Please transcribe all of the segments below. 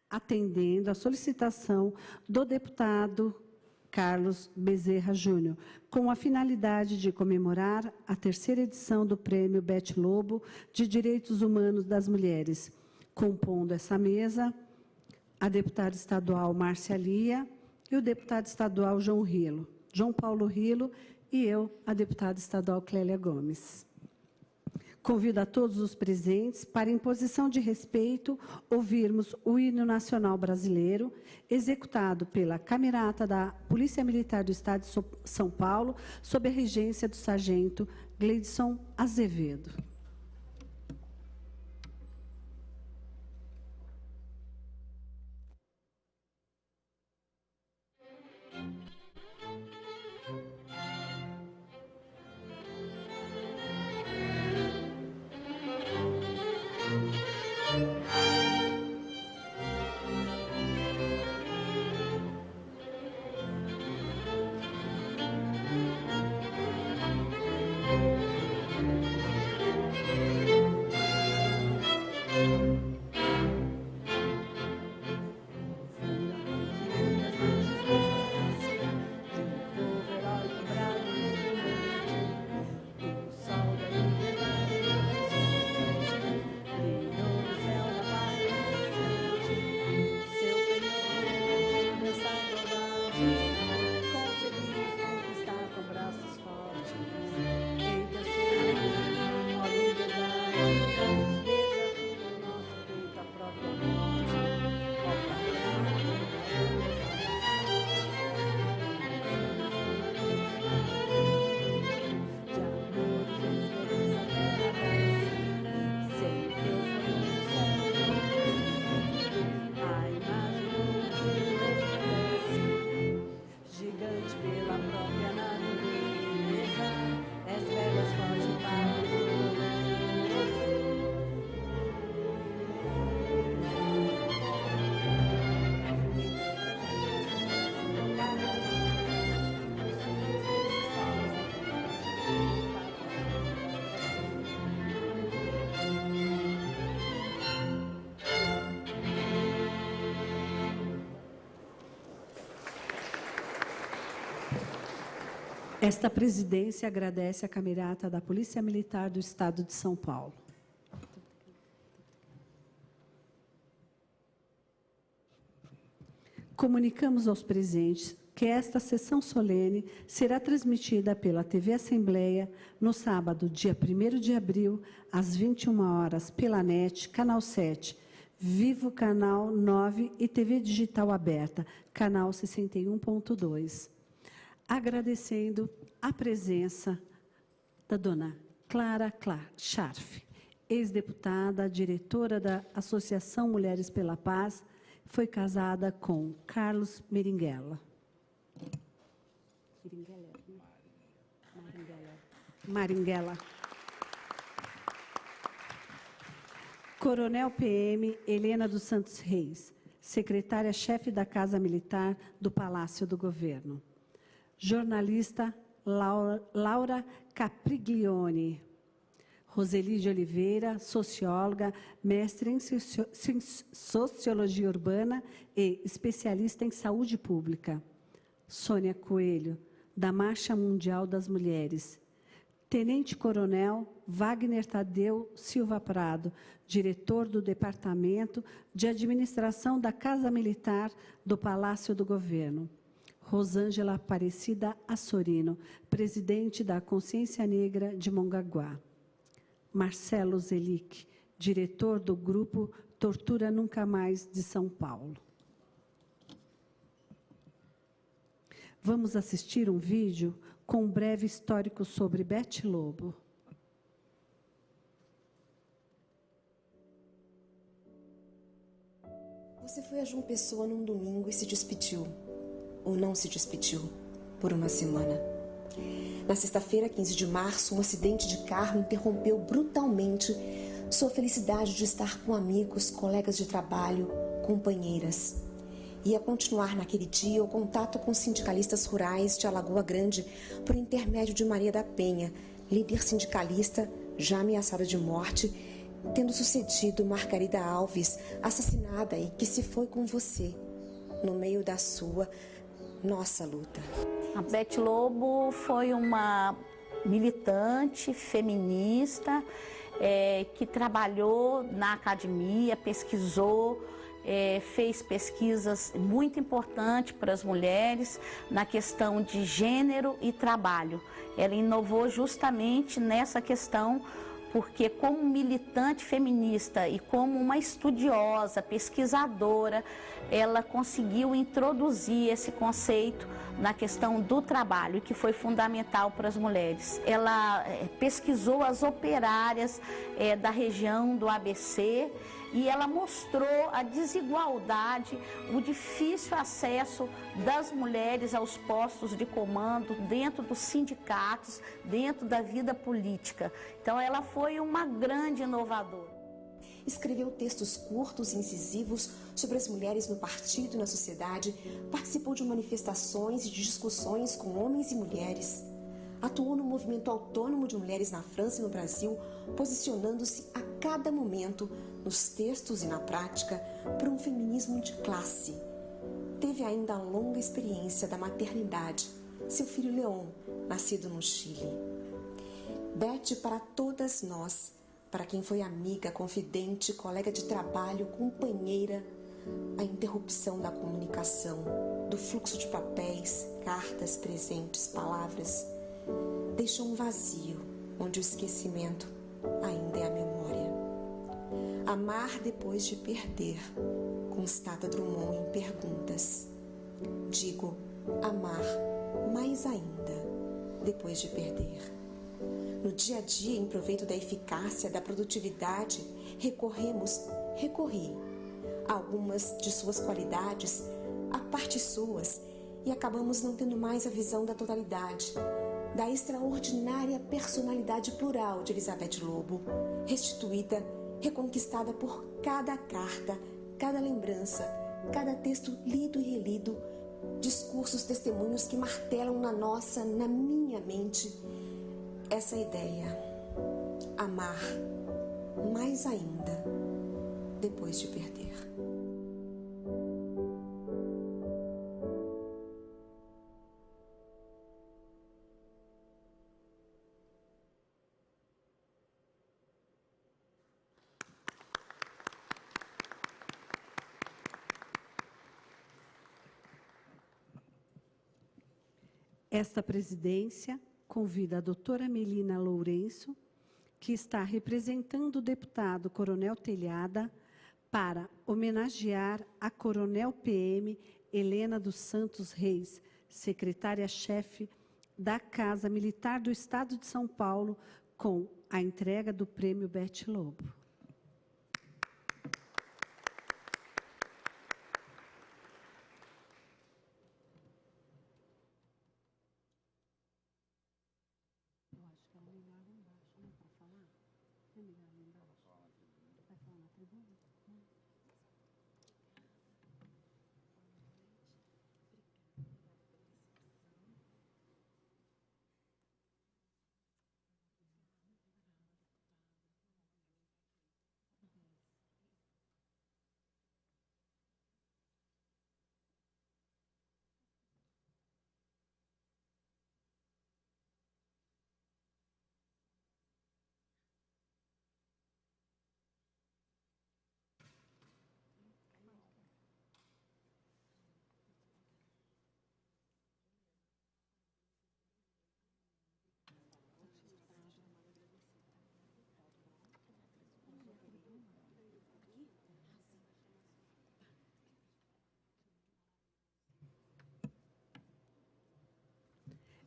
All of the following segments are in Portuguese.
atendendo à solicitação do deputado Carlos Bezerra Júnior, com a finalidade de comemorar a 3ª edição do Prêmio Beth Lobo de Direitos Humanos das Mulheres. Compondo essa mesa, a deputada estadual Márcia Lia e o deputado estadual João Paulo Rilo, e eu, a deputada estadual Clélia Gomes. Convido a todos os presentes para, em posição de respeito, ouvirmos o hino nacional brasileiro, executado pela Camerata da Polícia Militar do Estado de São Paulo, sob a regência do sargento Gleidson Azevedo. Esta presidência agradece a Camerata da Polícia Militar do Estado de São Paulo. Comunicamos aos presentes que esta sessão solene será transmitida pela TV Assembleia no sábado, dia 1º de abril, às 21 horas, pela NET, Canal 7, Vivo Canal 9 e TV Digital Aberta, Canal 61.2. Agradecendo a presença da dona Clara Scharf, ex-deputada, diretora da Associação Mulheres pela Paz, foi casada com Carlos Meringuela. Maringuela. Coronel PM Helena dos Santos Reis, secretária-chefe da Casa Militar do Palácio do Governo. Jornalista Laura Capriglione. Roseli de Oliveira, socióloga, mestre em Sociologia Urbana e especialista em Saúde Pública. Sônia Coelho, da Marcha Mundial das Mulheres. Tenente-Coronel Wagner Tadeu Silva Prado, diretor do Departamento de Administração da Casa Militar do Palácio do Governo. Rosângela Aparecida Assorino, presidente da Consciência Negra de Mongaguá. Marcelo Zelic, diretor do Grupo Tortura Nunca Mais de São Paulo. Vamos assistir um vídeo com um breve histórico sobre Beth Lobo. Você foi a João Pessoa num domingo e se despediu. Ou não se despediu, por uma semana. Na sexta-feira, 15 de março, um acidente de carro interrompeu brutalmente sua felicidade de estar com amigos, colegas de trabalho, companheiras. Ia continuar naquele dia o contato com sindicalistas rurais de Alagoa Grande por intermédio de Maria da Penha, líder sindicalista já ameaçada de morte, tendo sucedido Margarida Alves, assassinada e que se foi com você, no meio da nossa luta. A Beth Lobo foi uma militante feminista que trabalhou na academia, pesquisou, fez pesquisas muito importantes para as mulheres na questão de gênero e trabalho. Ela inovou justamente nessa questão, porque como militante feminista e como uma estudiosa, pesquisadora, ela conseguiu introduzir esse conceito na questão do trabalho, que foi fundamental para as mulheres. Ela pesquisou as operárias da região do ABC e ela mostrou a desigualdade, o difícil acesso das mulheres aos postos de comando dentro dos sindicatos, dentro da vida política. Então ela foi uma grande inovadora. Escreveu textos curtos e incisivos sobre as mulheres no partido e na sociedade, participou de manifestações e de discussões com homens e mulheres. Atuou no movimento autônomo de mulheres na França e no Brasil, posicionando-se a cada momento, nos textos e na prática, por um feminismo de classe. Teve ainda a longa experiência da maternidade, seu filho Leon, nascido no Chile. Beth, para todas nós, para quem foi amiga, confidente, colega de trabalho, companheira, a interrupção da comunicação, do fluxo de papéis, cartas, presentes, palavras, deixou um vazio onde o esquecimento ainda é a memória. Amar depois de perder, constata Drummond em Perguntas. Digo, amar mais ainda depois de perder. No dia a dia, em proveito da eficácia, da produtividade, recorri a algumas de suas qualidades, a partes suas, e acabamos não tendo mais a visão da totalidade, da extraordinária personalidade plural de Elizabeth Lobo, restituída, reconquistada por cada carta, cada lembrança, cada texto lido e relido, discursos, testemunhos que martelam na minha mente, essa ideia, amar mais ainda depois de perder. Esta presidência convida a doutora Melina Lourenço, que está representando o deputado Coronel Telhada, para homenagear a Coronel PM Helena dos Santos Reis, secretária-chefe da Casa Militar do Estado de São Paulo, com a entrega do Prêmio Beth Lobo.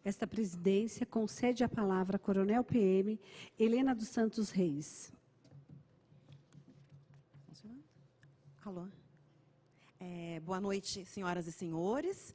Esta presidência concede a palavra à Coronel PM Helena dos Santos Reis. Alô. Boa noite, senhoras e senhores.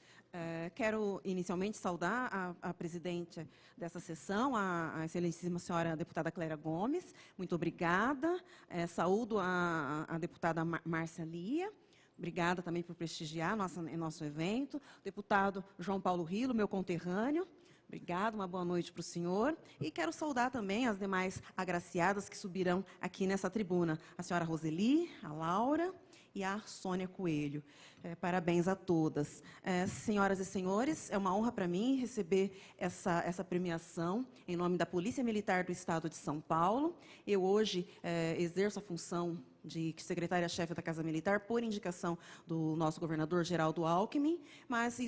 Quero inicialmente saudar a presidente dessa sessão, a excelentíssima senhora deputada Clélia Gomes. Muito obrigada. Saúdo a deputada Márcia Lia. Obrigada também por prestigiar nosso evento. Deputado João Paulo Rilo, meu conterrâneo. Obrigada, uma boa noite para o senhor. E quero saudar também as demais agraciadas que subirão aqui nessa tribuna. A senhora Roseli, a Laura e a Sônia Coelho. Parabéns a todas. Senhoras e senhores, é uma honra para mim receber essa premiação em nome da Polícia Militar do Estado de São Paulo. Eu hoje exerço a função de secretária-chefe da Casa Militar por indicação do nosso governador Geraldo Alckmin, mas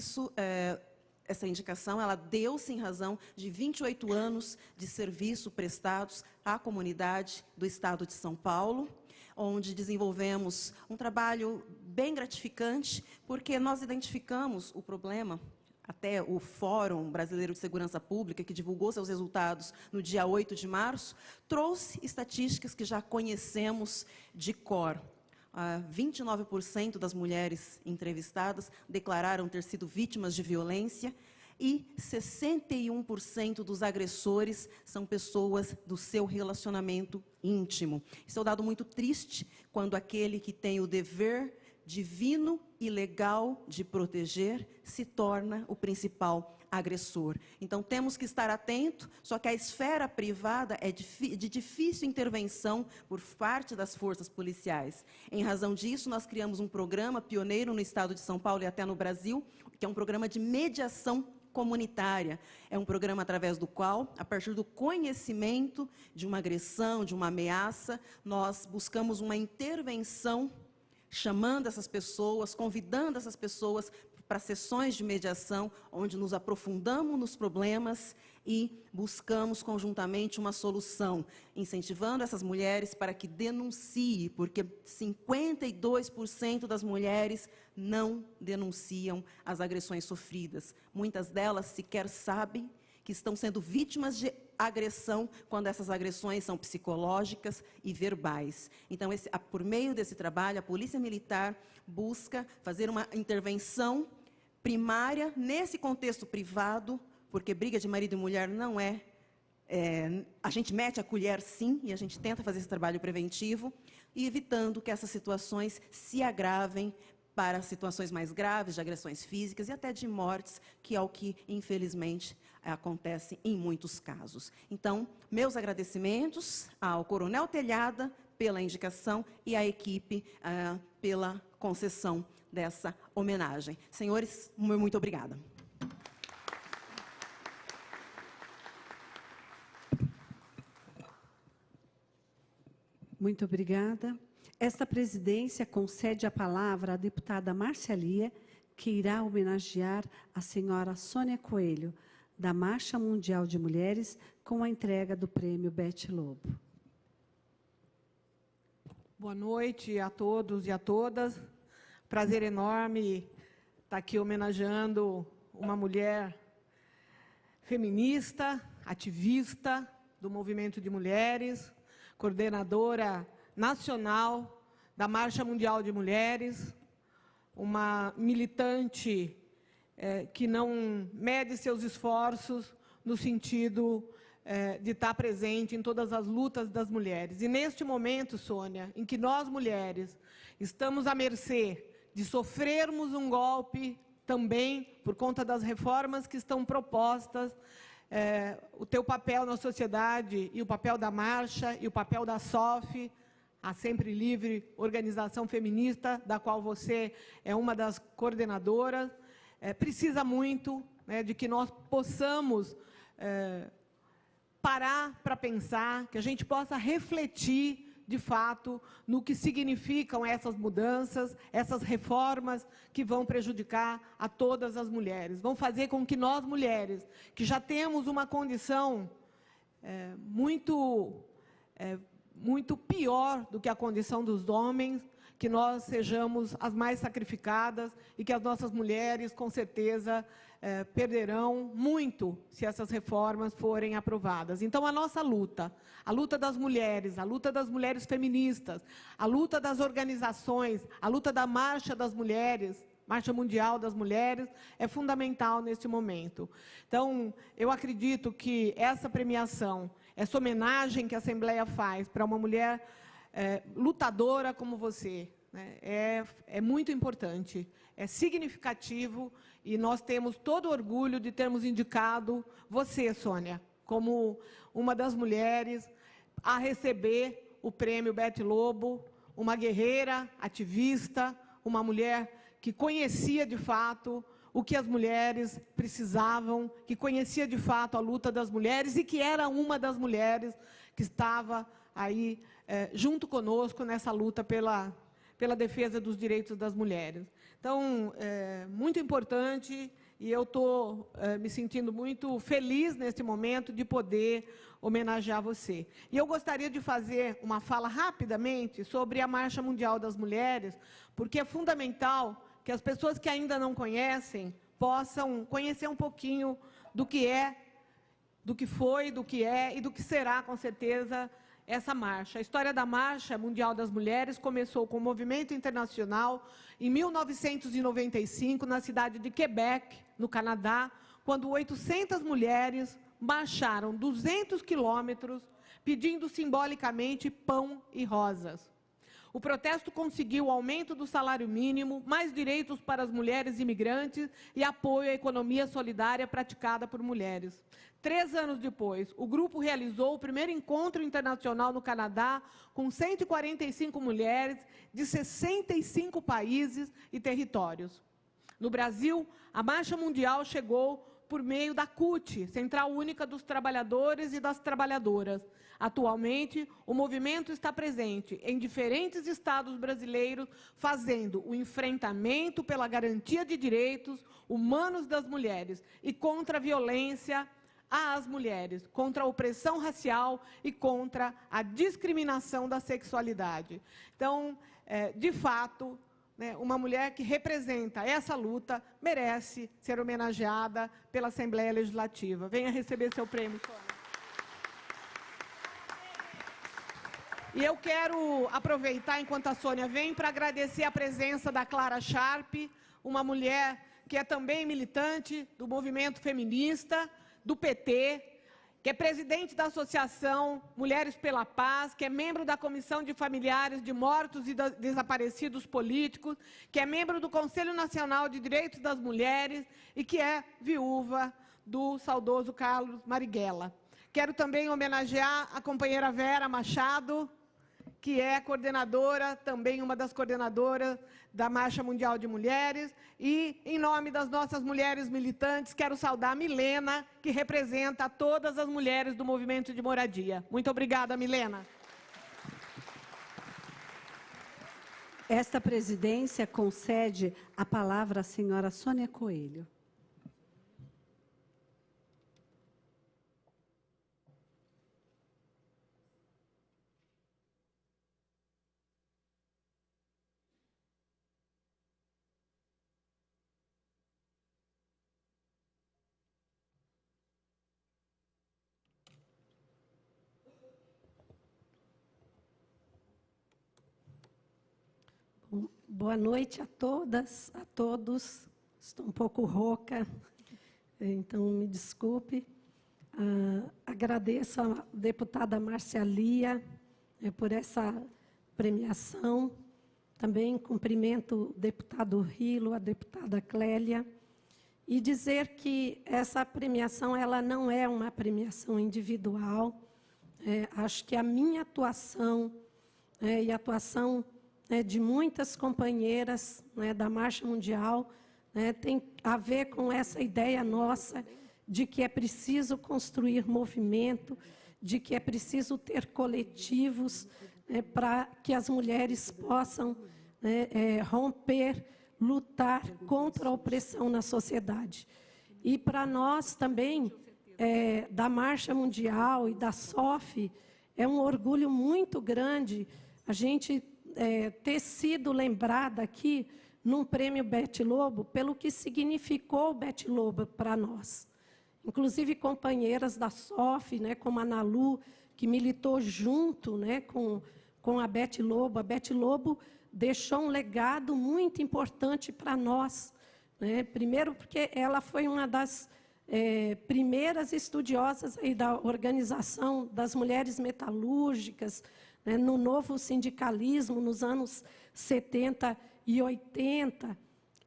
essa indicação, ela deu-se em razão de 28 anos de serviço prestados à comunidade do Estado de São Paulo, onde desenvolvemos um trabalho bem gratificante, porque nós identificamos o problema. Até o Fórum Brasileiro de Segurança Pública, que divulgou seus resultados no dia 8 de março, trouxe estatísticas que já conhecemos de cor. 29% das mulheres entrevistadas declararam ter sido vítimas de violência e 61% dos agressores são pessoas do seu relacionamento íntimo. Isso é um dado muito triste, quando aquele que tem o dever divino e legal de proteger se torna o principal agressor. Então, temos que estar atento, só que a esfera privada é de difícil intervenção por parte das forças policiais. Em razão disso, nós criamos um programa pioneiro no Estado de São Paulo e até no Brasil, que é um programa de mediação comunitária. É um programa através do qual, a partir do conhecimento de uma agressão, de uma ameaça, nós buscamos uma intervenção, chamando essas pessoas, convidando essas pessoas para sessões de mediação, onde nos aprofundamos nos problemas e buscamos conjuntamente uma solução, incentivando essas mulheres para que denunciem, porque 52% das mulheres não denunciam as agressões sofridas. Muitas delas sequer sabem que estão sendo vítimas de agressão, quando essas agressões são psicológicas e verbais. Então, por meio desse trabalho, a Polícia Militar busca fazer uma intervenção primária nesse contexto privado, porque briga de marido e mulher não a gente mete a colher sim, e a gente tenta fazer esse trabalho preventivo, e evitando que essas situações se agravem para situações mais graves, de agressões físicas e até de mortes, que é o que, infelizmente, acontece em muitos casos. Então, meus agradecimentos ao Coronel Telhada pela indicação e à equipe pela concessão dessa homenagem. Senhores, muito obrigada. Muito obrigada. Esta presidência concede a palavra à deputada Márcia Lia, que irá homenagear a senhora Sônia Coelho, da Marcha Mundial de Mulheres, com a entrega do prêmio Beth Lobo. Boa noite a todos e a todas. Prazer enorme estar aqui homenageando uma mulher feminista, ativista do movimento de mulheres, coordenadora nacional da Marcha Mundial de Mulheres, uma militante que não mede seus esforços no sentido de estar presente em todas as lutas das mulheres. E neste momento, Sônia, em que nós mulheres estamos à mercê de sofrermos um golpe também por conta das reformas que estão propostas, o teu papel na sociedade e o papel da Marcha e o papel da SOF, a Sempre Livre, organização feminista, da qual você é uma das coordenadoras, precisa muito de que nós possamos parar para pensar, que a gente possa refletir, de fato, no que significam essas mudanças, essas reformas que vão prejudicar a todas as mulheres. Vão fazer com que nós, mulheres, que já temos uma condição muito pior do que a condição dos homens, que nós sejamos as mais sacrificadas e que as nossas mulheres, com certeza, perderão muito se essas reformas forem aprovadas. Então, a nossa luta, a luta das mulheres feministas, a luta das organizações, a luta da Marcha das Mulheres, Marcha Mundial das Mulheres, é fundamental neste momento. Então, eu acredito que essa premiação, essa homenagem que a Assembleia faz para uma mulher lutadora como você, né, é muito importante. é significativo e nós temos todo orgulho de termos indicado você, Sônia, como uma das mulheres a receber o prêmio Bete Lobo, uma guerreira, ativista, uma mulher que conhecia de fato o que as mulheres precisavam, que conhecia de fato a luta das mulheres e que era uma das mulheres que estava aí junto conosco nessa luta pela defesa dos direitos das mulheres. Então, muito importante, e eu estou me sentindo muito feliz neste momento de poder homenagear você. E eu gostaria de fazer uma fala rapidamente sobre a Marcha Mundial das Mulheres, porque é fundamental que as pessoas que ainda não conhecem possam conhecer um pouquinho do que é, do que foi, do que é e do que será, com certeza, essa marcha. A história da Marcha Mundial das Mulheres começou com o movimento internacional em 1995, na cidade de Quebec, no Canadá, quando 800 mulheres marcharam 200 quilômetros pedindo simbolicamente pão e rosas. O protesto conseguiu o aumento do salário mínimo, mais direitos para as mulheres imigrantes e apoio à economia solidária praticada por mulheres. 3 anos depois, o grupo realizou o primeiro encontro internacional no Canadá, com 145 mulheres de 65 países e territórios. No Brasil, a Marcha Mundial chegou por meio da CUT, Central Única dos Trabalhadores e das Trabalhadoras. Atualmente, o movimento está presente em diferentes estados brasileiros, fazendo o enfrentamento pela garantia de direitos humanos das mulheres e contra a violência às mulheres, contra a opressão racial e contra a discriminação da sexualidade. Então, de fato, uma mulher que representa essa luta merece ser homenageada pela Assembleia Legislativa. Venha receber seu prêmio, Sônia. E eu quero aproveitar, enquanto a Sônia vem, para agradecer a presença da Clara Sharp, uma mulher que é também militante do movimento feminista, do PT, que é presidente da Associação Mulheres pela Paz, que é membro da Comissão de Familiares de Mortos e Desaparecidos Políticos, que é membro do Conselho Nacional de Direitos das Mulheres e que é viúva do saudoso Carlos Marighella. Quero também homenagear a companheira Vera Machado, que é coordenadora, também uma das coordenadoras da Marcha Mundial de Mulheres. E, em nome das nossas mulheres militantes, quero saudar a Milena, que representa todas as mulheres do movimento de moradia. Muito obrigada, Milena. Esta presidência concede a palavra à senhora Sônia Coelho. Boa noite a todas, a todos. Estou um pouco rouca, então me desculpe. Agradeço à deputada Márcia Lia por essa premiação. Também cumprimento o deputado Rilo, a deputada Clélia. E dizer que essa premiação ela não é uma premiação individual. Acho que a minha atuação e a atuação de muitas companheiras da Marcha Mundial tem a ver com essa ideia nossa de que é preciso construir movimento, de que é preciso ter coletivos para que as mulheres possam romper, lutar contra a opressão na sociedade. E para nós também, da Marcha Mundial e da SOF, é um orgulho muito grande a gente ter sido lembrada aqui num prêmio Bete Lobo pelo que significou o Bete Lobo para nós. Inclusive companheiras da SOF, como a Nalu, que militou junto com a Bete Lobo. A Bete Lobo deixou um legado muito importante para nós. Primeiro porque ela foi uma das primeiras estudiosas aí da organização das mulheres metalúrgicas, no novo sindicalismo, nos anos 70 e 80,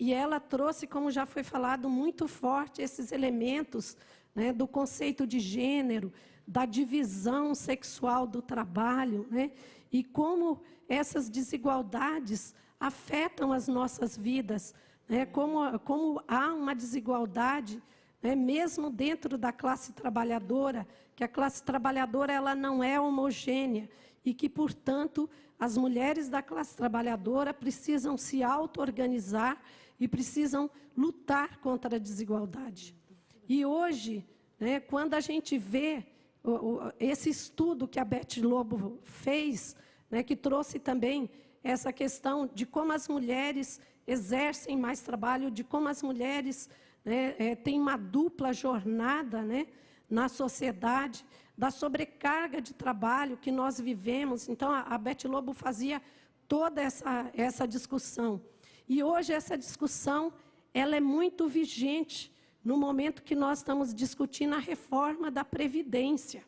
e ela trouxe, como já foi falado, muito forte esses elementos, né, do conceito de gênero, da divisão sexual do trabalho, né, e como essas desigualdades afetam as nossas vidas, né, como há uma desigualdade, né, mesmo dentro da classe trabalhadora, que a classe trabalhadora ela não é homogênea e que, portanto, as mulheres da classe trabalhadora precisam se auto-organizar e precisam lutar contra a desigualdade. E hoje, né, quando a gente vê esse estudo que a Beth Lobo fez, né, que trouxe também essa questão de como as mulheres exercem mais trabalho, de como as mulheres, né, têm uma dupla jornada, né, na sociedade, da sobrecarga de trabalho que nós vivemos. Então, a Beth Lobo fazia toda essa discussão. E hoje essa discussão ela é muito vigente no momento que nós estamos discutindo a reforma da Previdência,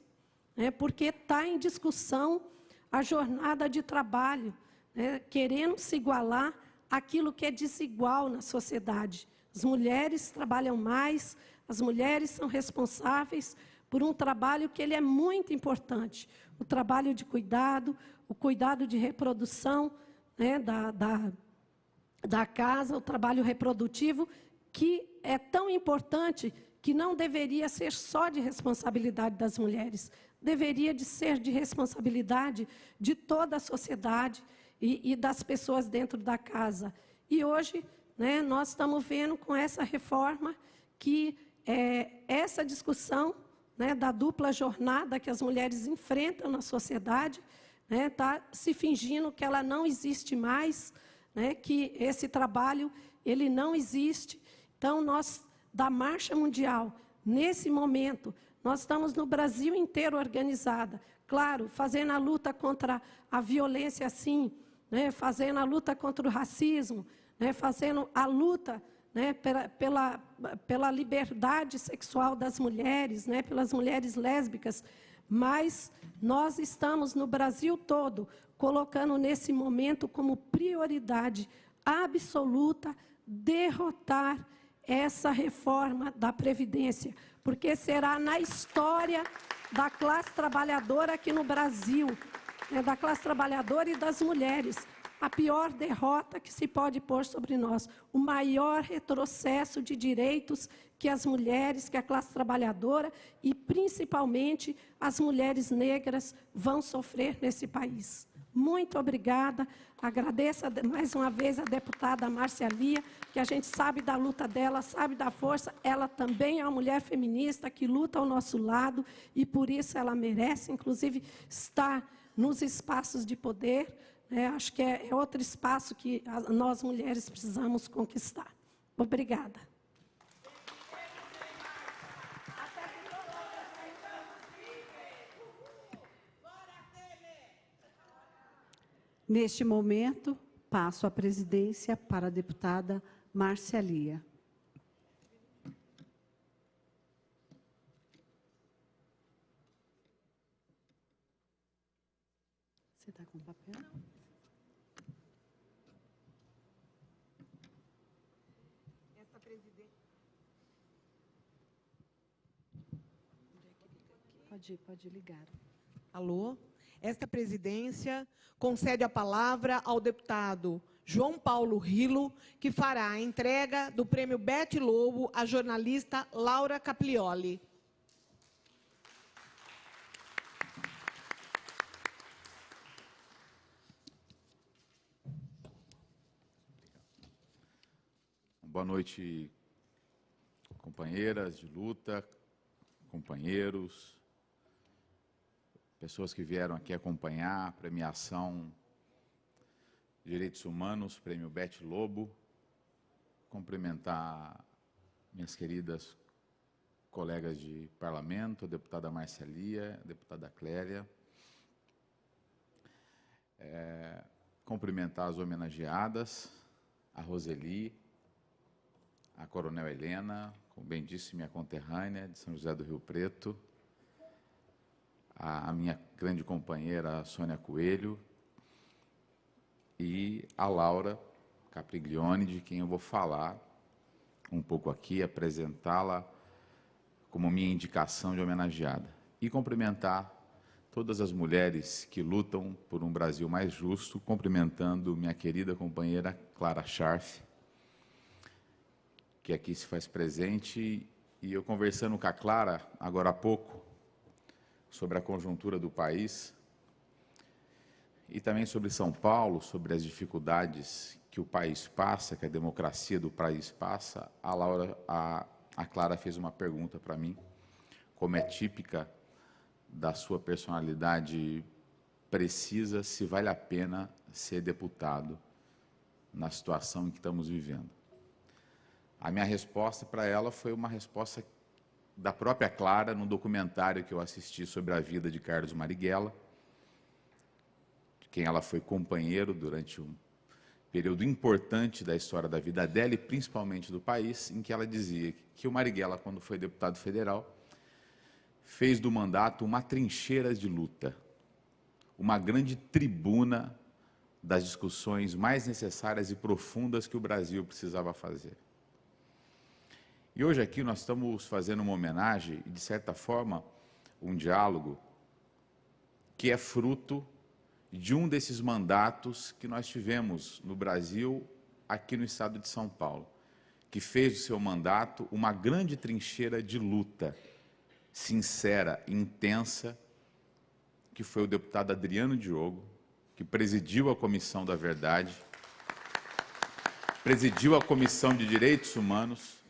né, porque está em discussão a jornada de trabalho, né, querendo se igualar àquilo que é desigual na sociedade. As mulheres trabalham mais, as mulheres são responsáveis por um trabalho que ele é muito importante, o trabalho de cuidado, o cuidado de reprodução, né, da casa, o trabalho reprodutivo, que é tão importante que não deveria ser só de responsabilidade das mulheres, deveria de ser de responsabilidade de toda a sociedade e das pessoas dentro da casa. E hoje, né, nós estamos vendo com essa reforma que essa discussão, né, da dupla jornada que as mulheres enfrentam na sociedade, né, está se fingindo que ela não existe mais, né, que esse trabalho ele não existe. Então, nós, da Marcha Mundial, nesse momento, nós estamos no Brasil inteiro organizada, claro, fazendo a luta contra a violência, sim, né, fazendo a luta contra o racismo, né, fazendo a luta, né, pela liberdade sexual das mulheres, né, pelas mulheres lésbicas, mas nós estamos no Brasil todo colocando nesse momento como prioridade absoluta derrotar essa reforma da Previdência, porque será na história da classe trabalhadora aqui no Brasil, né, da classe trabalhadora e das mulheres, a pior derrota que se pode pôr sobre nós, o maior retrocesso de direitos que as mulheres, que a classe trabalhadora e, principalmente, as mulheres negras vão sofrer nesse país. Muito obrigada. Agradeço mais uma vez a deputada Márcia Lia, que a gente sabe da luta dela, sabe da força. Ela também é uma mulher feminista que luta ao nosso lado e, por isso, ela merece, inclusive, estar nos espaços de poder. Acho que é outro espaço que nós, mulheres, precisamos conquistar. Obrigada. Neste momento, passo a presidência para a deputada Márcia Lia. Você está com papel? Esta presidência. Pode ligar. Alô? Esta presidência concede a palavra ao deputado João Paulo Rilo, que fará a entrega do prêmio Beth Lobo à jornalista Laura Caplioli. Boa noite, companheiras de luta, companheiros, pessoas que vieram aqui acompanhar a premiação de Direitos Humanos, Prêmio Beth Lobo. Cumprimentar minhas queridas colegas de parlamento, a deputada Márcia Lia, a deputada Clélia. Cumprimentar as homenageadas, a Roseli, a Coronel Helena, como bem disse, minha conterrânea de São José do Rio Preto, a minha grande companheira Sônia Coelho e a Laura Capriglione, de quem eu vou falar um pouco aqui, apresentá-la como minha indicação de homenageada. E cumprimentar todas as mulheres que lutam por um Brasil mais justo, cumprimentando minha querida companheira Clara Scharf, que aqui se faz presente, e eu conversando com a Clara, agora há pouco, sobre a conjuntura do país, e também sobre São Paulo, sobre as dificuldades que o país passa, que a democracia do país passa, a Clara fez uma pergunta para mim, como é típica da sua personalidade precisa, se vale a pena ser deputado na situação em que estamos vivendo. A minha resposta para ela foi uma resposta da própria Clara, no documentário que eu assisti sobre a vida de Carlos Marighella, de quem ela foi companheiro durante um período importante da história da vida dela e principalmente do país, em que ela dizia que o Marighella, quando foi deputado federal, fez do mandato uma trincheira de luta, uma grande tribuna das discussões mais necessárias e profundas que o Brasil precisava fazer. E hoje aqui nós estamos fazendo uma homenagem e, de certa forma, um diálogo que é fruto de um desses mandatos que nós tivemos no Brasil, aqui no estado de São Paulo, que fez do seu mandato uma grande trincheira de luta, sincera e intensa, que foi o deputado Adriano Diogo, que presidiu a Comissão da Verdade, presidiu a Comissão de Direitos Humanos,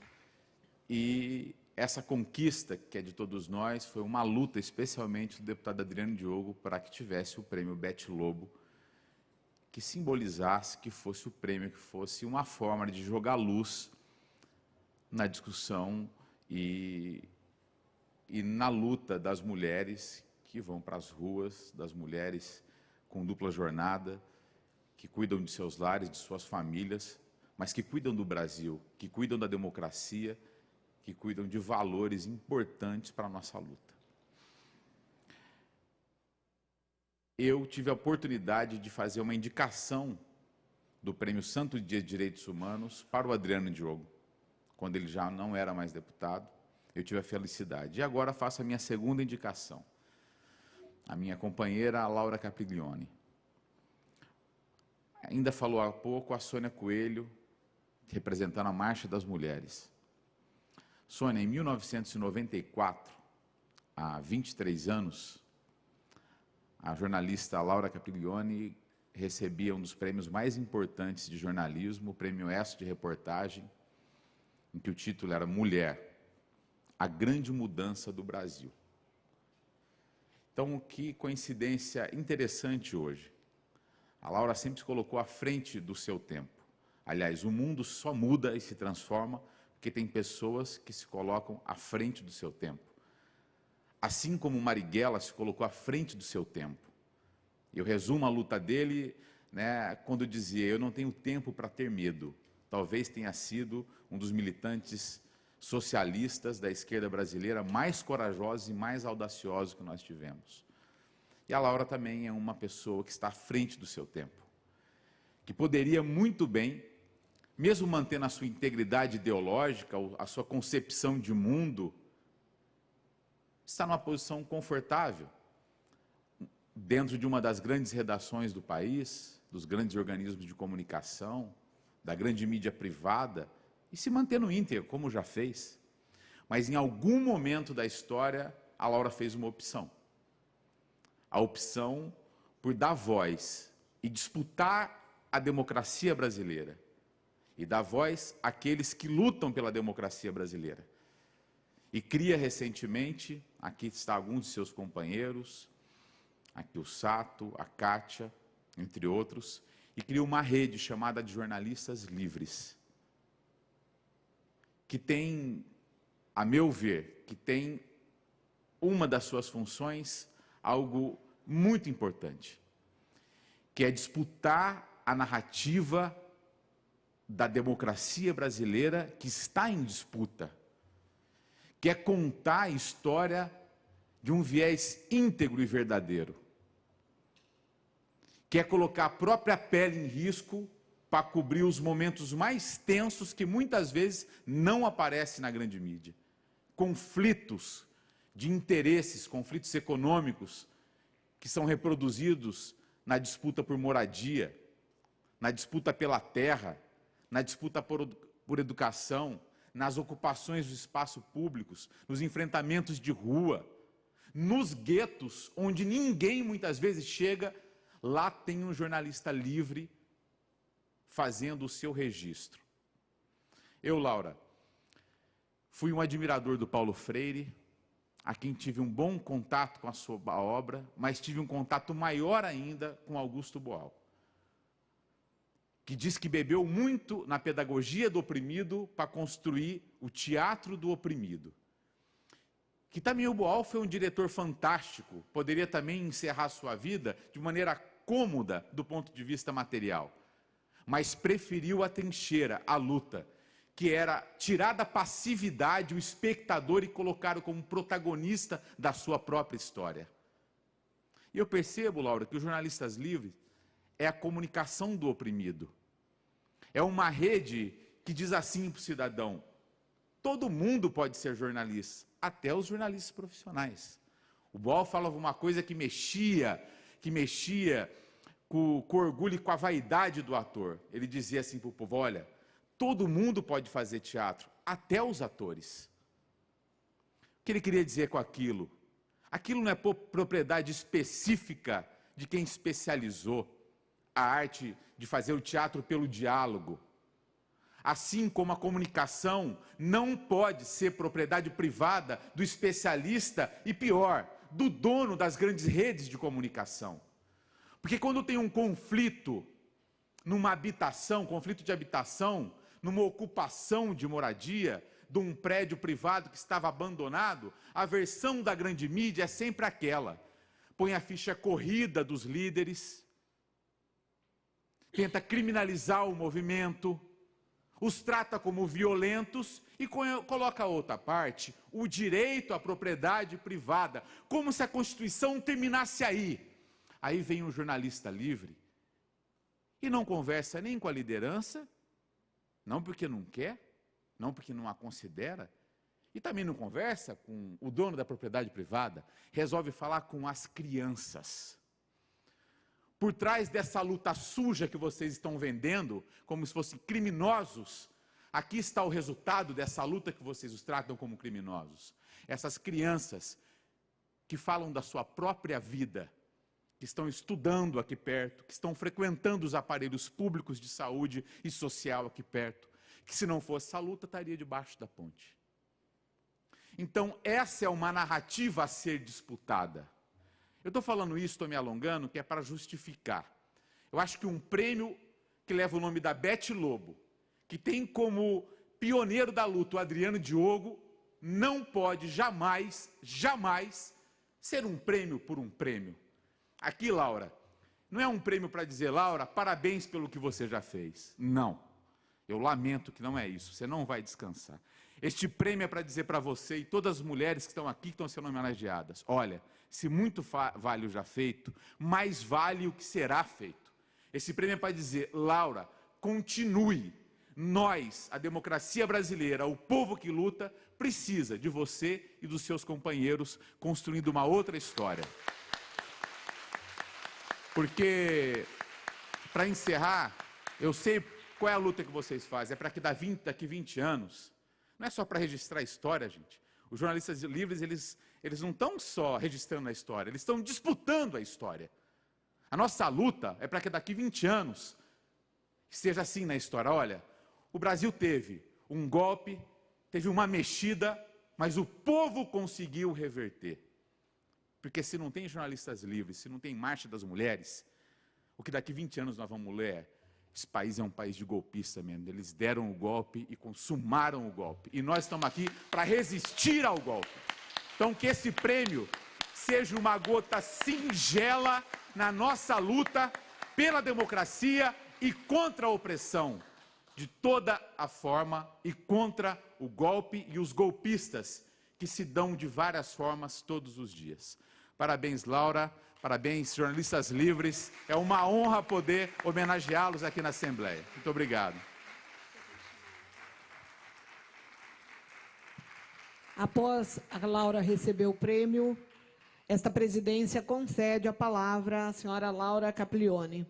e essa conquista, que é de todos nós, foi uma luta, especialmente do deputado Adriano Diogo, para que tivesse o prêmio Bete Lobo, que simbolizasse, que fosse o prêmio, que fosse uma forma de jogar luz na discussão e na luta das mulheres que vão para as ruas, das mulheres com dupla jornada, que cuidam de seus lares, de suas famílias, mas que cuidam do Brasil, que cuidam da democracia, que cuidam de valores importantes para a nossa luta. Eu tive a oportunidade de fazer uma indicação do Prêmio Santos Dias de Direitos Humanos para o Adriano Diogo, quando ele já não era mais deputado. Eu tive a felicidade. E agora faço a minha segunda indicação. A minha companheira, a Laura Capriglione. Ainda falou há pouco a Sônia Coelho, representando a Marcha das Mulheres. Sônia, em 1994, há 23 anos, a jornalista Laura Capriglione recebia um dos prêmios mais importantes de jornalismo, o Prêmio ESSO de Reportagem, em que o título era Mulher, a grande mudança do Brasil. Então, que coincidência interessante hoje. A Laura sempre se colocou à frente do seu tempo. Aliás, o mundo só muda e se transforma porque tem pessoas que se colocam à frente do seu tempo. Assim como Marighella se colocou à frente do seu tempo. Eu resumo a luta dele, quando dizia, eu não tenho tempo para ter medo. Talvez tenha sido um dos militantes socialistas da esquerda brasileira mais corajosos e mais audaciosos que nós tivemos. E a Laura também é uma pessoa que está à frente do seu tempo, que poderia muito bem, mesmo mantendo a sua integridade ideológica, a sua concepção de mundo, estar numa posição confortável, dentro de uma das grandes redações do país, dos grandes organismos de comunicação, da grande mídia privada, e se manter no íntegro, como já fez. Mas em algum momento da história, a Laura fez uma opção. A opção por dar voz e disputar a democracia brasileira. E dar voz àqueles que lutam pela democracia brasileira. E cria recentemente, aqui está alguns de seus companheiros, aqui o Sato, a Kátia, entre outros, e cria uma rede chamada de Jornalistas Livres, que tem, a meu ver, que tem uma das suas funções, algo muito importante, que é disputar a narrativa da democracia brasileira que está em disputa, que é contar a história de um viés íntegro e verdadeiro, que é colocar a própria pele em risco para cobrir os momentos mais tensos que muitas vezes não aparecem na grande mídia. Conflitos de interesses, conflitos econômicos, que são reproduzidos na disputa por moradia, na disputa pela terra, na disputa por educação, nas ocupações dos espaços públicos, nos enfrentamentos de rua, nos guetos, onde ninguém muitas vezes chega, lá tem um jornalista livre fazendo o seu registro. Eu, Laura, fui um admirador do Paulo Freire, a quem tive um bom contato com a sua obra, mas tive um contato maior ainda com Augusto Boal, que diz que bebeu muito na pedagogia do oprimido para construir o teatro do oprimido. Que também o Boal foi um diretor fantástico, poderia também encerrar sua vida de maneira cômoda do ponto de vista material, mas preferiu a trincheira, a luta, que era tirar da passividade o espectador e colocá-lo como protagonista da sua própria história. E eu percebo, Laura, que os jornalistas livres é a comunicação do oprimido. É uma rede que diz assim para o cidadão: todo mundo pode ser jornalista, até os jornalistas profissionais. O Boal falava uma coisa que mexia com o orgulho e com a vaidade do ator. Ele dizia assim para o povo: olha, todo mundo pode fazer teatro, até os atores. O que ele queria dizer com aquilo? Aquilo não é propriedade específica de quem especializou a arte de fazer o teatro pelo diálogo. Assim como a comunicação não pode ser propriedade privada do especialista e, pior, do dono das grandes redes de comunicação. Porque quando tem um conflito numa habitação, conflito de habitação, numa ocupação de moradia, de um prédio privado que estava abandonado, a versão da grande mídia é sempre aquela: põe a ficha corrida dos líderes, tenta criminalizar o movimento, os trata como violentos e coloca a outra parte o direito à propriedade privada, como se a Constituição terminasse aí. Aí vem um jornalista livre e não conversa nem com a liderança, não porque não quer, não porque não a considera, e também não conversa com o dono da propriedade privada, resolve falar com as crianças. Por trás dessa luta suja que vocês estão vendendo, como se fossem criminosos, aqui está o resultado dessa luta que vocês os tratam como criminosos. Essas crianças que falam da sua própria vida, que estão estudando aqui perto, que estão frequentando os aparelhos públicos de saúde e social aqui perto, que se não fosse essa luta estaria debaixo da ponte. Então essa é uma narrativa a ser disputada. Eu estou falando isso, estou me alongando, que é para justificar. Eu acho que um prêmio que leva o nome da Beth Lobo, que tem como pioneiro da luta o Adriano Diogo, não pode jamais ser um prêmio por um prêmio. Aqui, Laura, não é um prêmio para dizer: Laura, parabéns pelo que você já fez. Não, eu lamento que não é isso, você não vai descansar. Este prêmio é para dizer para você e todas as mulheres que estão aqui, que estão sendo homenageadas: olha, se muito vale o já feito, mais vale o que será feito. Esse prêmio é para dizer: Laura, continue. Nós, a democracia brasileira, o povo que luta, precisa de você e dos seus companheiros construindo uma outra história. Porque, para encerrar, eu sei qual é a luta que vocês fazem. É para que daqui 20 anos, não é só para registrar a história, gente. Os jornalistas livres, eles não estão só registrando a história, eles estão disputando a história. A nossa luta é para que daqui 20 anos esteja assim na história: olha, o Brasil teve um golpe, teve uma mexida, mas o povo conseguiu reverter. Porque se não tem jornalistas livres, se não tem marcha das mulheres, o que daqui 20 anos nós vamos ler é: esse país é um país de golpista mesmo. Eles deram o golpe e consumaram o golpe. E nós estamos aqui para resistir ao golpe. Então que esse prêmio seja uma gota singela na nossa luta pela democracia e contra a opressão de toda a forma e contra o golpe e os golpistas que se dão de várias formas todos os dias. Parabéns, Laura. Parabéns, jornalistas livres. É uma honra poder homenageá-los aqui na Assembleia. Muito obrigado. Após a Laura receber o prêmio, esta presidência concede a palavra à senhora Laura Capriglione.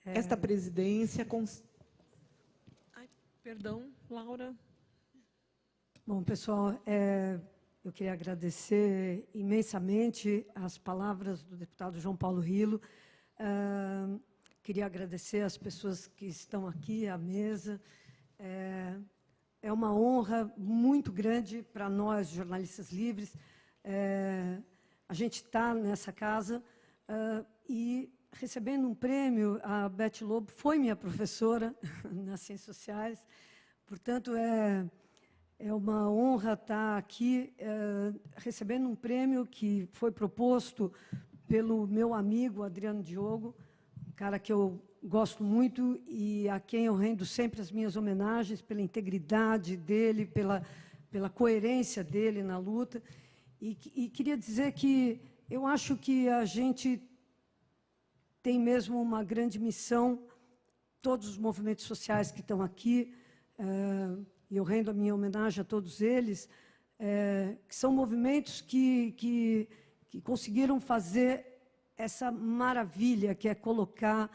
Esta presidência... Ai, perdão, Laura. Bom, pessoal, eu queria agradecer imensamente as palavras do deputado João Paulo Rilo. Queria agradecer as pessoas que estão aqui à mesa. É uma honra muito grande para nós, jornalistas livres. A gente está nessa casa e recebendo um prêmio. A Beth Lobo foi minha professora nas Ciências Sociais. Portanto, é uma honra estar aqui recebendo um prêmio que foi proposto pelo meu amigo Adriano Diogo, um cara que eu gosto muito e a quem eu rendo sempre as minhas homenagens pela integridade dele, pela coerência dele na luta. E queria dizer que eu acho que a gente tem mesmo uma grande missão, todos os movimentos sociais que estão aqui, e eu rendo a minha homenagem a todos eles, que são movimentos que conseguiram fazer essa maravilha, que é colocar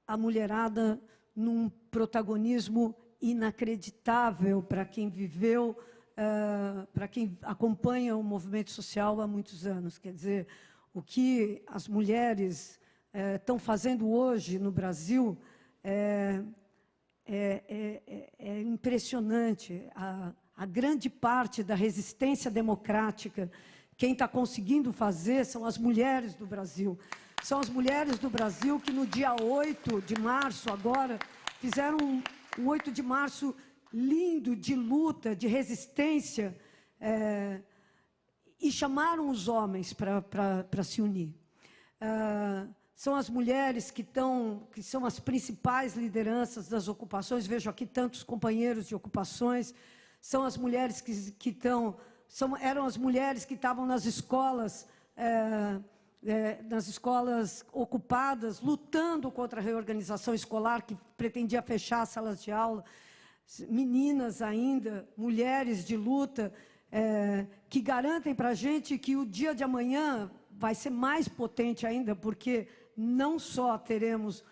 a mulherada num protagonismo inacreditável para quem viveu, para quem acompanha o movimento social há muitos anos. Quer dizer, o que as mulheres estão fazendo hoje no Brasil é impressionante. A grande parte da resistência democrática, quem está conseguindo fazer são as mulheres do Brasil. São as mulheres do Brasil que, no dia 8 de março, agora, fizeram um 8 de março lindo, de luta, de resistência, e chamaram os homens para se unir. São as mulheres que são as principais lideranças das ocupações. Vejo aqui tantos companheiros de ocupações. São as mulheres eram as mulheres que estavam nas escolas ocupadas, lutando contra a reorganização escolar que pretendia fechar as salas de aula. Meninas ainda, mulheres de luta, que garantem para a gente que o dia de amanhã vai ser mais potente ainda, porque não só teremos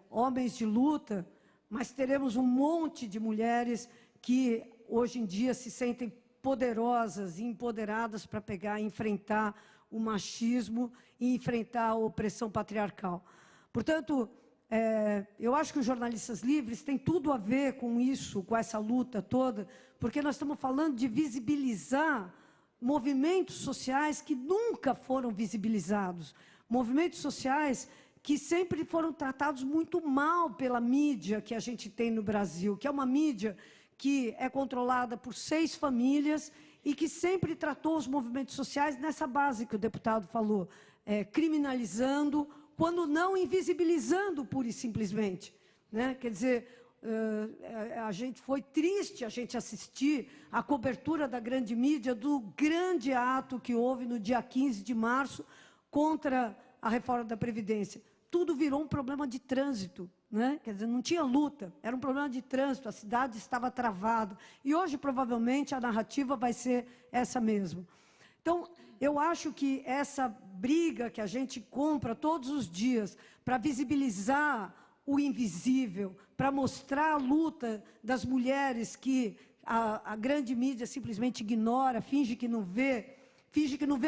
homens de luta, mas teremos um monte de mulheres que hoje em dia se sentem poderosas e empoderadas para pegar e enfrentar o machismo e enfrentar a opressão patriarcal. Portanto, eu acho que os jornalistas livres têm tudo a ver com isso, com essa luta toda, porque nós estamos falando de visibilizar movimentos sociais que nunca foram visibilizados, movimentos sociais que sempre foram tratados muito mal pela mídia que a gente tem no Brasil, que é uma mídia que é controlada por 6 famílias e que sempre tratou os movimentos sociais nessa base que o deputado falou, criminalizando, quando não invisibilizando pura e simplesmente, né? Quer dizer, foi triste a gente assistir a cobertura da grande mídia do grande ato que houve no dia 15 de março contra a reforma da Previdência. Tudo virou um problema de trânsito, né? Quer dizer, não tinha luta, era um problema de trânsito, a cidade estava travada. E hoje, provavelmente, a narrativa vai ser essa mesmo. Então, eu acho que essa briga que a gente compra todos os dias para visibilizar o invisível, para mostrar a luta das mulheres que a grande mídia simplesmente ignora, finge que não vê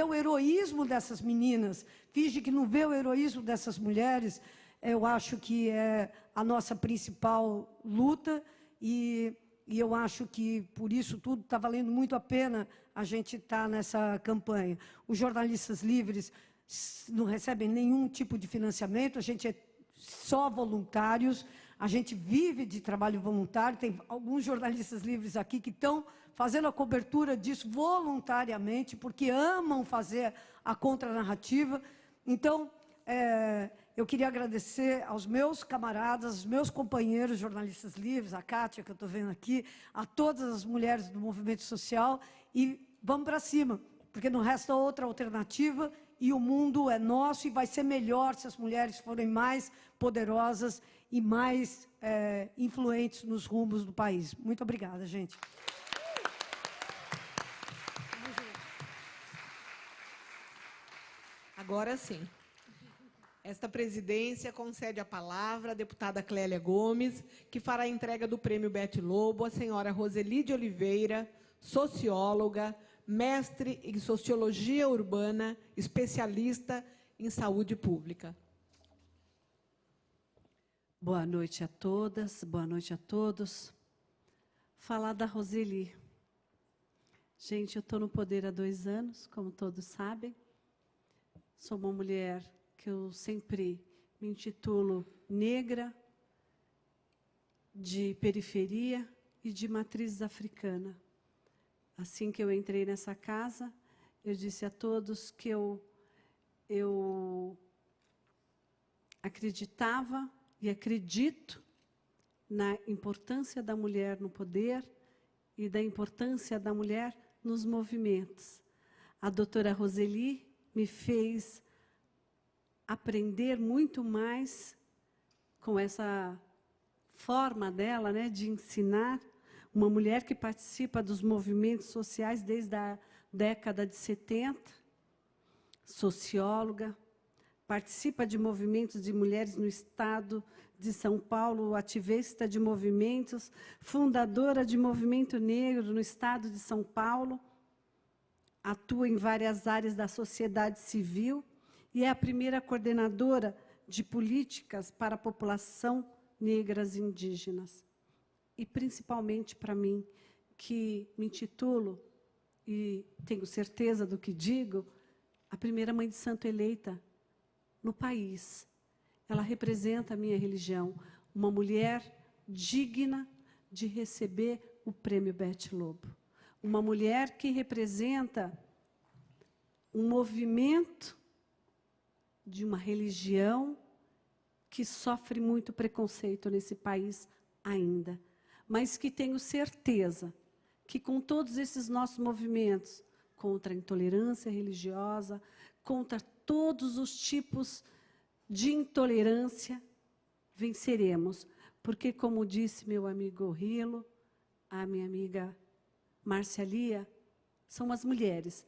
o heroísmo dessas meninas, finge que não vê o heroísmo dessas mulheres, eu acho que é a nossa principal luta. E e eu acho que, por isso tudo, está valendo muito a pena a gente estar nessa campanha. Os jornalistas livres não recebem nenhum tipo de financiamento, a gente é só voluntários, a gente vive de trabalho voluntário, tem alguns jornalistas livres aqui que estão fazendo a cobertura disso voluntariamente, porque amam fazer a contranarrativa. Então, eu queria agradecer aos meus camaradas, aos meus companheiros jornalistas livres, a Kátia, que eu estou vendo aqui, a todas as mulheres do movimento social, e vamos para cima, porque não resta outra alternativa, e o mundo é nosso, e vai ser melhor se as mulheres forem mais poderosas e mais influentes nos rumos do país. Muito obrigada, gente. Agora sim. Esta presidência concede a palavra à deputada Clélia Gomes, que fará a entrega do prêmio Bete Lobo à senhora Roseli de Oliveira, socióloga, mestre em Sociologia Urbana, especialista em saúde pública. Boa noite a todas, boa noite a todos. Falar da Roseli. Gente, eu estou no poder há 2 anos, como todos sabem. Sou uma mulher que eu sempre me intitulo negra, de periferia e de matriz africana. Assim que eu entrei nessa casa, eu disse a todos que eu acreditava e acredito na importância da mulher no poder e da importância da mulher nos movimentos. A doutora Roseli me fez aprender muito mais com essa forma dela, né, de ensinar. Uma mulher que participa dos movimentos sociais desde a década de 70, socióloga, participa de movimentos de mulheres no estado de São Paulo, ativista de movimentos, fundadora de movimento negro no estado de São Paulo, atua em várias áreas da sociedade civil e é a primeira coordenadora de políticas para a população negras e indígenas. E, principalmente para mim, que me intitulo, e tenho certeza do que digo, a primeira mãe de santo eleita no país. Ela representa a minha religião, uma mulher digna de receber o prêmio Bete Lobo. Uma mulher que representa um movimento de uma religião que sofre muito preconceito nesse país ainda, mas que tenho certeza que com todos esses nossos movimentos contra a intolerância religiosa, contra todos os tipos de intolerância, venceremos. Porque, como disse meu amigo Rilo, a minha amiga Márcia Lia, são as mulheres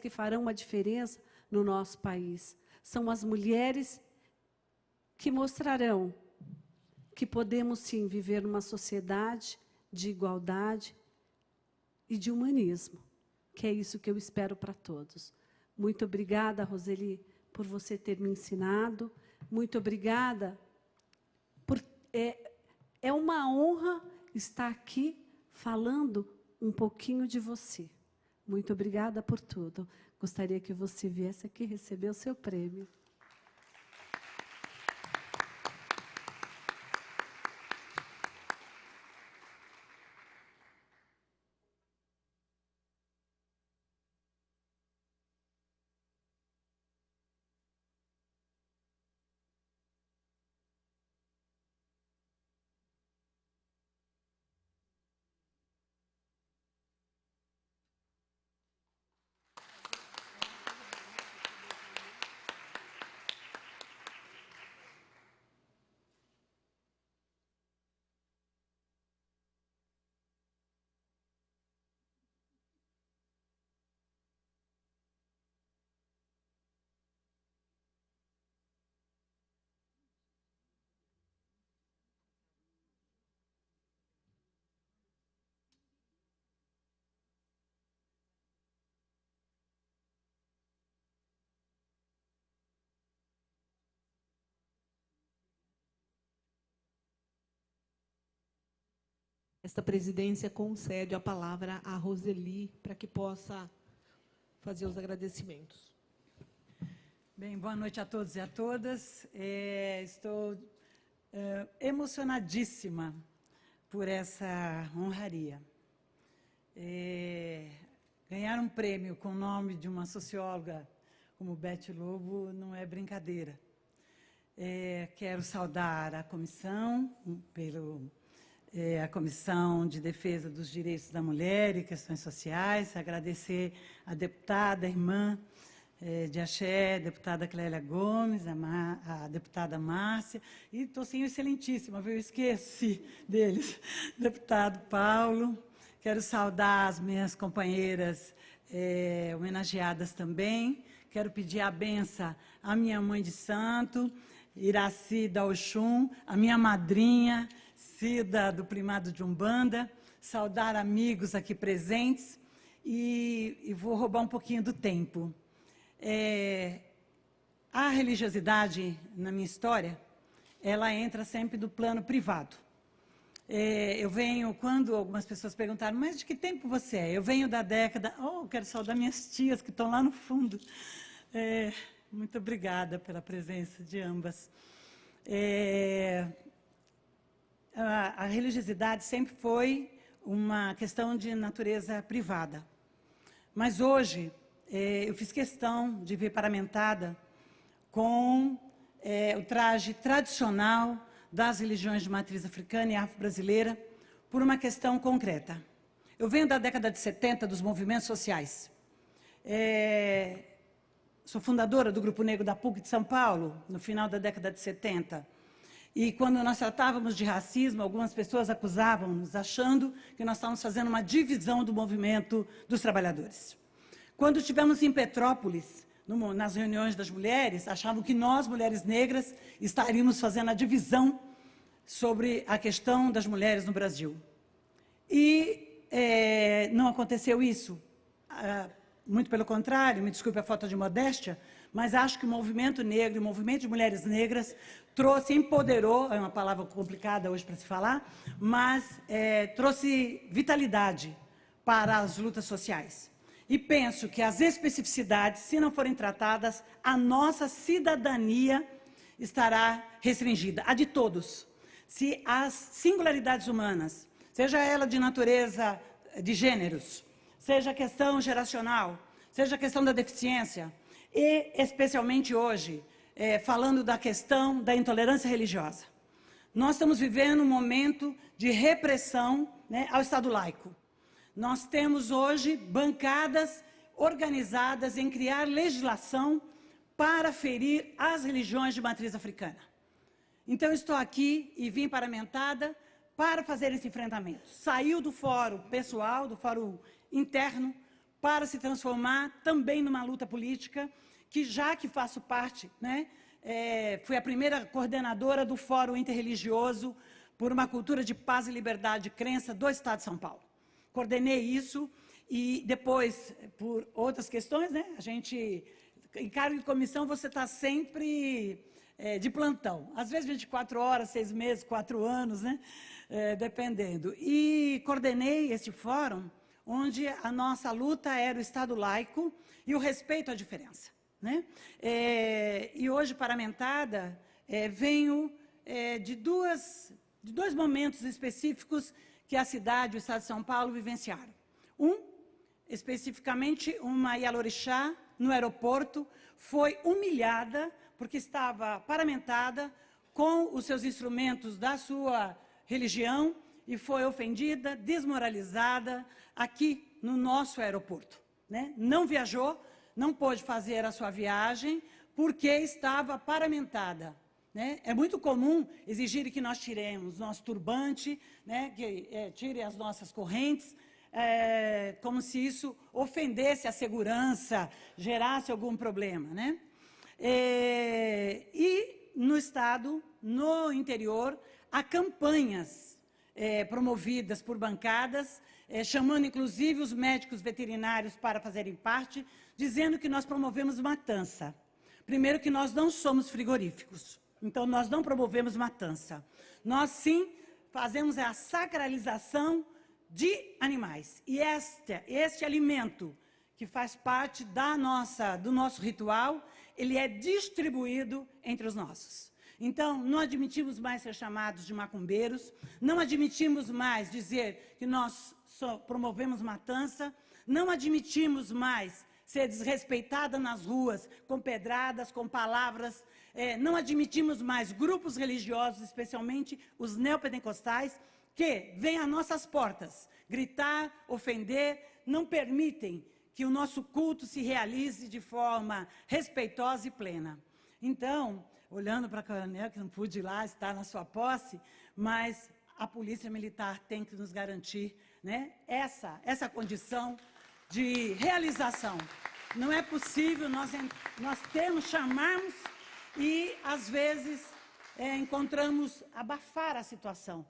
que farão a diferença no nosso país. São as mulheres que mostrarão que podemos, sim, viver numa sociedade de igualdade e de humanismo, que é isso que eu espero para todos. Muito obrigada, Roseli, por você ter me ensinado. Muito obrigada. É uma honra estar aqui falando um pouquinho de você. Muito obrigada por tudo. Gostaria que você viesse aqui receber o seu prêmio. esta presidência concede a palavra a Roseli para que possa fazer os agradecimentos. Bem, boa noite a todos e a todas. Estou emocionadíssima por essa honraria. Ganhar um prêmio com o nome de uma socióloga como Beth Lobo não é brincadeira. Quero saudar a comissão, a Comissão de Defesa dos Direitos da Mulher e Questões Sociais, agradecer a deputada, a irmã de Axé, deputada Clélia Gomes, a deputada Márcia, e estou sem o excelentíssimo, eu esqueci deles, deputado Paulo. Quero saudar as minhas companheiras homenageadas também. Quero pedir a benção à minha mãe de santo, Iraci da Oxum, a minha madrinha, Cida do Primado de Umbanda, saudar amigos aqui presentes e vou roubar um pouquinho do tempo. A religiosidade, na minha história, ela entra sempre do plano privado. Eu venho, quando algumas pessoas perguntaram, mas de que tempo você é? Eu venho da década... quero saudar minhas tias que estão lá no fundo. Muito obrigada pela presença de ambas. A religiosidade sempre foi uma questão de natureza privada. Mas hoje, eu fiz questão de vir paramentada com o traje tradicional das religiões de matriz africana e afro-brasileira, por uma questão concreta. Eu venho da década de 70 dos movimentos sociais. Sou fundadora do Grupo Negro da PUC de São Paulo, no final da década de 70. E quando nós tratávamos de racismo, algumas pessoas acusavam-nos, achando que nós estávamos fazendo uma divisão do movimento dos trabalhadores. Quando estivemos em Petrópolis, nas reuniões das mulheres, achavam que nós, mulheres negras, estaríamos fazendo a divisão sobre a questão das mulheres no Brasil. E não aconteceu isso. Muito pelo contrário, me desculpe a falta de modéstia, mas acho que o movimento negro, o movimento de mulheres negras, trouxe, empoderou, é uma palavra complicada hoje para se falar, mas trouxe vitalidade para as lutas sociais. E penso que as especificidades, se não forem tratadas, a nossa cidadania estará restringida, a de todos. Se as singularidades humanas, seja ela de natureza de gêneros, seja a questão geracional, seja a questão da deficiência, e especialmente hoje, falando da questão da intolerância religiosa. Nós estamos vivendo um momento de repressão, né, ao Estado laico. Nós temos hoje bancadas organizadas em criar legislação para ferir as religiões de matriz africana. Então, estou aqui e vim paramentada para fazer esse enfrentamento. Saiu do fórum pessoal, do fórum interno, para se transformar também numa luta política, que já que faço parte, né, fui a primeira coordenadora do Fórum Interreligioso por uma cultura de paz e liberdade de crença do Estado de São Paulo. Coordenei isso e depois, por outras questões, né, a gente, em cargo de comissão, você está sempre de plantão. Às vezes 24 horas, 6 meses, 4 anos, né, dependendo. E coordenei esse fórum, onde a nossa luta era o Estado laico e o respeito à diferença, né? E hoje, paramentada, venho de dois momentos específicos que a cidade e o Estado de São Paulo vivenciaram. Especificamente, uma Ialorixá, no aeroporto, foi humilhada porque estava paramentada com os seus instrumentos da sua religião e foi ofendida, desmoralizada aqui no nosso aeroporto, né? Não viajou, não pôde fazer a sua viagem porque estava paramentada, né? É muito comum exigir que nós tiremos nosso turbante, né? Que tire as nossas correntes, como se isso ofendesse a segurança, gerasse algum problema, né? E no Estado, no interior, há campanhas promovidas por bancadas, chamando inclusive os médicos veterinários para fazerem parte, dizendo que nós promovemos matança. Primeiro que nós não somos frigoríficos, então nós não promovemos matança. Nós sim fazemos a sacralização de animais. E este alimento, que faz parte do nosso ritual, ele é distribuído entre os nossos. Então, não admitimos mais ser chamados de macumbeiros, não admitimos mais dizer que nós só promovemos matança, não admitimos mais ser desrespeitada nas ruas, com pedradas, com palavras, não admitimos mais grupos religiosos, especialmente os neopentecostais, que vêm às nossas portas gritar, ofender, não permitem que o nosso culto se realize de forma respeitosa e plena. Então, olhando para a coronel, que não pude ir lá estar na sua posse, mas a Polícia Militar tem que nos garantir, né, essa condição de realização. Não é possível nós chamarmos e, às vezes, encontramos abafar a situação.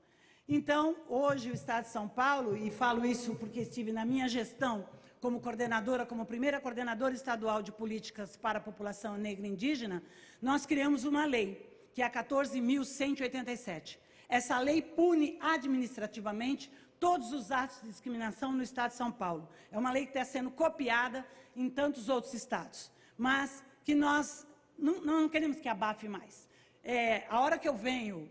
Então, hoje, o Estado de São Paulo, e falo isso porque estive na minha gestão como coordenadora, como primeira coordenadora estadual de políticas para a população negra e indígena, nós criamos uma lei, que é a 14.187. Essa lei pune administrativamente todos os atos de discriminação no Estado de São Paulo. É uma lei que está sendo copiada em tantos outros estados, mas que nós não queremos que abafe mais. A hora que eu venho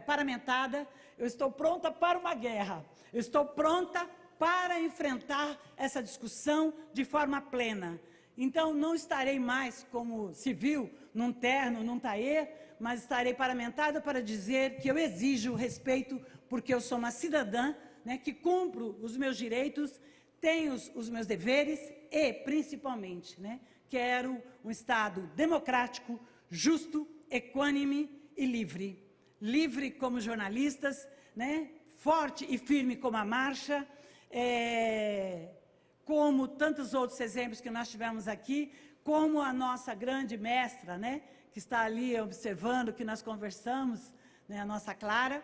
paramentada, eu estou pronta para uma guerra, eu estou pronta para enfrentar essa discussão de forma plena. Então, não estarei mais como civil, num terno, num taie, mas estarei paramentada para dizer que eu exijo respeito, porque eu sou uma cidadã, né, que cumpro os meus direitos, tenho os meus deveres e, principalmente, né, quero um Estado democrático, justo, equânime e livre. Livre como jornalistas, né, forte e firme como a marcha, como tantos outros exemplos que nós tivemos aqui, como a nossa grande mestra, né, que está ali observando, que nós conversamos, né, a nossa Clara.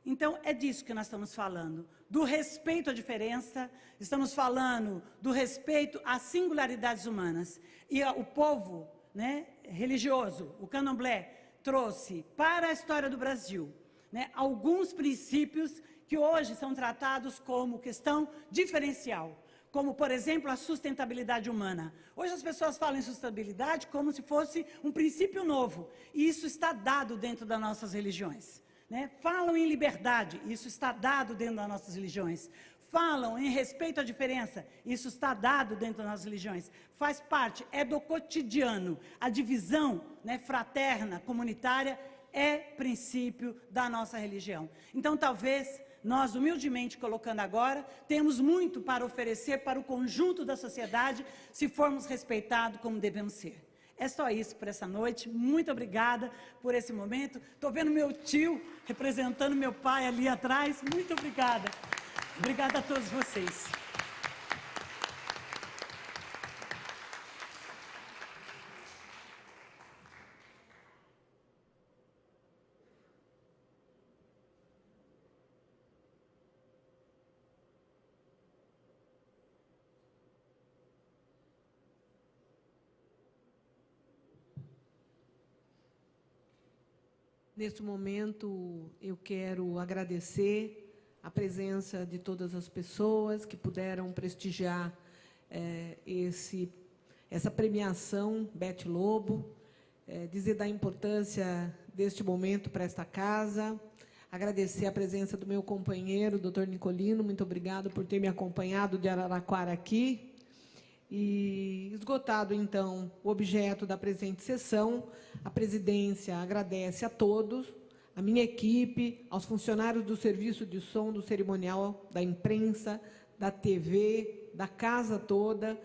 Então, é disso que nós estamos falando, do respeito à diferença, estamos falando do respeito às singularidades humanas. E o povo, né, religioso, o candomblé, trouxe para a história do Brasil, né, alguns princípios que hoje são tratados como questão diferencial, como, por exemplo, a sustentabilidade humana. Hoje as pessoas falam em sustentabilidade como se fosse um princípio novo, e isso está dado dentro das nossas religiões. Né? Falam em liberdade, isso está dado dentro das nossas religiões. Falam em respeito à diferença, isso está dado dentro das nossas religiões. Faz parte, é do cotidiano. A divisão, né, fraterna, comunitária, é princípio da nossa religião. Então, talvez, nós, humildemente colocando agora, temos muito para oferecer para o conjunto da sociedade, se formos respeitados como devemos ser. É só isso por essa noite. Muito obrigada por esse momento. Estou vendo meu tio representando meu pai ali atrás. Muito obrigada. Obrigada a todos vocês. Neste momento, eu quero agradecer a presença de todas as pessoas que puderam prestigiar essa premiação Beth Lobo, dizer da importância deste momento para esta casa, agradecer a presença do meu companheiro, doutor Nicolino, muito obrigado por ter me acompanhado de Araraquara aqui. E, esgotado, então, o objeto da presente sessão, a presidência agradece a todos, a minha equipe, aos funcionários do Serviço de Som, do Cerimonial, da imprensa, da TV, da casa toda,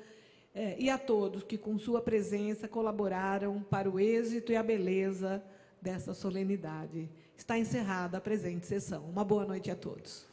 e a todos que, com sua presença, colaboraram para o êxito e a beleza dessa solenidade. Está encerrada a presente sessão. Uma boa noite a todos.